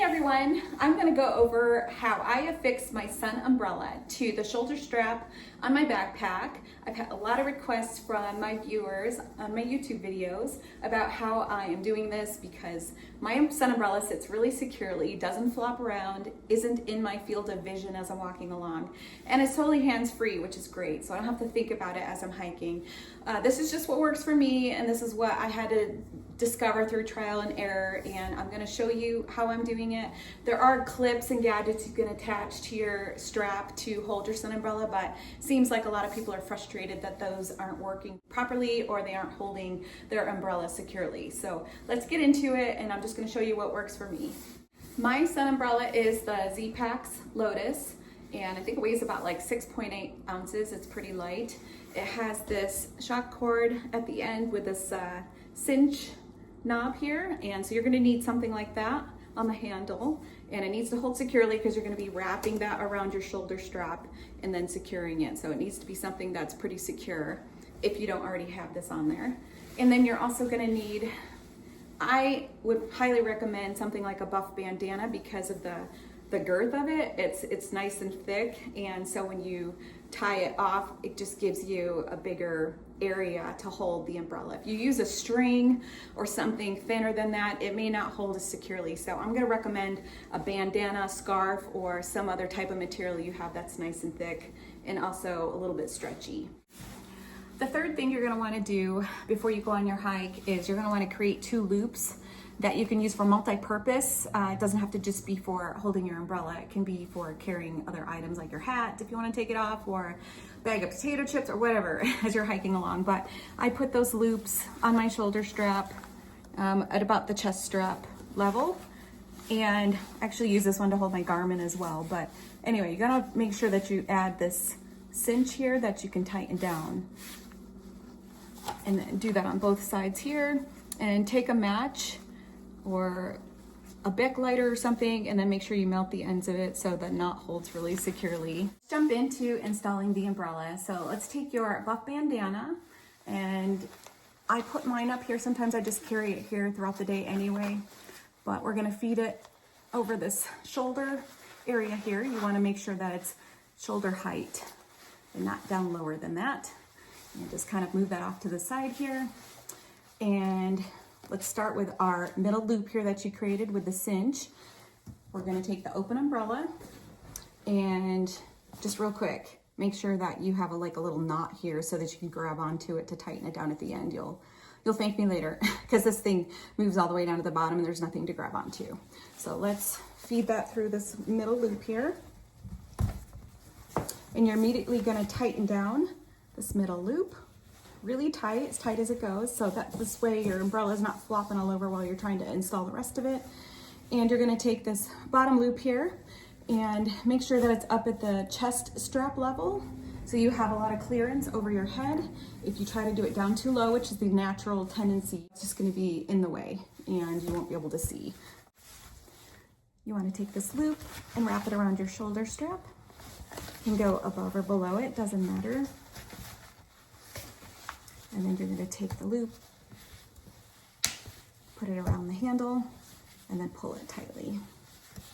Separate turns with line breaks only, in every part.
Hey everyone, I'm going to go over how I affix my sun umbrella to the shoulder strap on my backpack. I've had a lot of requests from my viewers on my YouTube videos about how I am doing this because my sun umbrella sits really securely, doesn't flop around, isn't in my field of vision as I'm walking along, and it's totally hands-free, which is great, so I don't have to think about it as I'm hiking. This is just what works for me, and this is what I had to discover through trial and error, and I'm going to show you how I'm doing it. There are clips and gadgets you can attach to your strap to hold your sun umbrella, but seems like a lot of people are frustrated that those aren't working properly or they aren't holding their umbrella securely. So let's get into it, and I'm just going to show you what works for me. My sun umbrella is the Zpacks Lotus, and I think it weighs about like 6.8 ounces. It's pretty light. It has this shock cord at the end with this cinch knob here, and so you're going to need something like that on the handle, and it needs to hold securely because you're going to be wrapping that around your shoulder strap and then securing it. So it needs to be something that's pretty secure if you don't already have this on there. And then you're also going to need, I would highly recommend something like a buff bandana because of the girth of it. It's nice and thick, and so when you tie it off, it just gives you a bigger area to hold the umbrella. If you use a string or something thinner than that, it may not hold as securely. So I'm going to recommend a bandana, scarf, or some other type of material you have that's nice and thick and also a little bit stretchy. The third thing you're going to want to do before you go on your hike is you're going to want to create 2 loops that you can use for multi-purpose. It doesn't have to just be for holding your umbrella. It can be for carrying other items like your hat if you want to take it off, or a bag of potato chips or whatever as you're hiking along. But I put those loops on my shoulder strap at about the chest strap level, and actually use this one to hold my Garmin as well. But anyway, you gotta make sure that you add this cinch here that you can tighten down, and then do that on both sides here, and take a match or a Bic lighter or something, and then make sure you melt the ends of it so the knot holds really securely. Let's jump into installing the umbrella. So let's take your buff bandana, and I put mine up here. Sometimes I just carry it here throughout the day anyway, but we're gonna feed it over this shoulder area here. You wanna make sure that it's shoulder height and not down lower than that. And just kind of move that off to the side here. And let's start with our middle loop here that you created with the cinch. We're gonna take the open umbrella, and just real quick, make sure that you have a little knot here so that you can grab onto it to tighten it down at the end. You'll thank me later because this thing moves all the way down to the bottom and there's nothing to grab onto. So let's feed that through this middle loop here. And you're immediately gonna tighten down this middle loop really tight, as tight as it goes, so that this way your umbrella is not flopping all over while you're trying to install the rest of it. And you're going to take this bottom loop here and make sure that it's up at the chest strap level, so you have a lot of clearance over your head. If you try to do it down too low, which is the natural tendency, it's just going to be in the way and you won't be able to see. You want to take this loop and wrap it around your shoulder strap. You can go above or below it, doesn't matter. And then you're going to take the loop, put it around the handle, and then pull it tightly.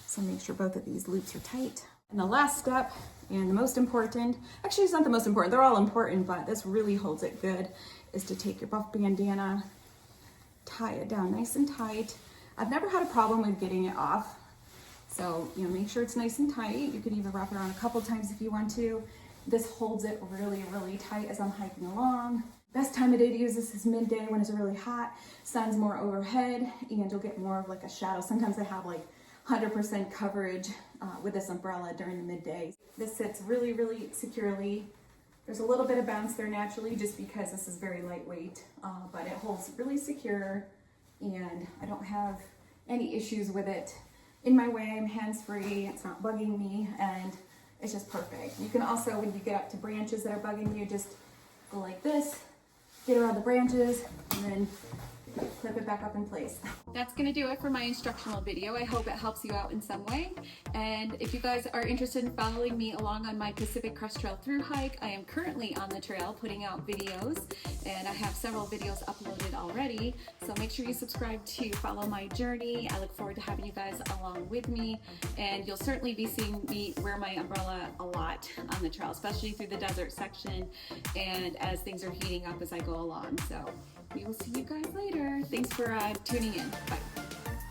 So make sure both of these loops are tight. And the last step, and the most important, actually it's not the most important, they're all important, but this really holds it good, is to take your buff bandana, tie it down nice and tight. I've never had a problem with getting it off. So, make sure it's nice and tight. You could even wrap it around a couple times if you want to. This holds it really, really tight as I'm hiking along. Best time of day to use this is midday when it's really hot, sun's more overhead, and you'll get more of like a shadow. Sometimes I have like 100% coverage with this umbrella during the midday. This sits really, really securely. There's a little bit of bounce there naturally just because this is very lightweight, but it holds really secure, and I don't have any issues with it in my way. I'm hands-free, it's not bugging me, and it's just perfect. You can also, when you get up to branches that are bugging you, just go like this, get around the branches, and then clip it back up in place. That's gonna do it for my instructional video. I hope it helps you out in some way. And if you guys are interested in following me along on my Pacific Crest Trail through hike, I am currently on the trail putting out videos, and I have several videos uploaded already. So make sure you subscribe to follow my journey. I look forward to having you guys along with me, and you'll certainly be seeing me wear my umbrella a lot on the trail, especially through the desert section and as things are heating up as I go along. So we will see you guys later. Thanks for tuning in. Bye.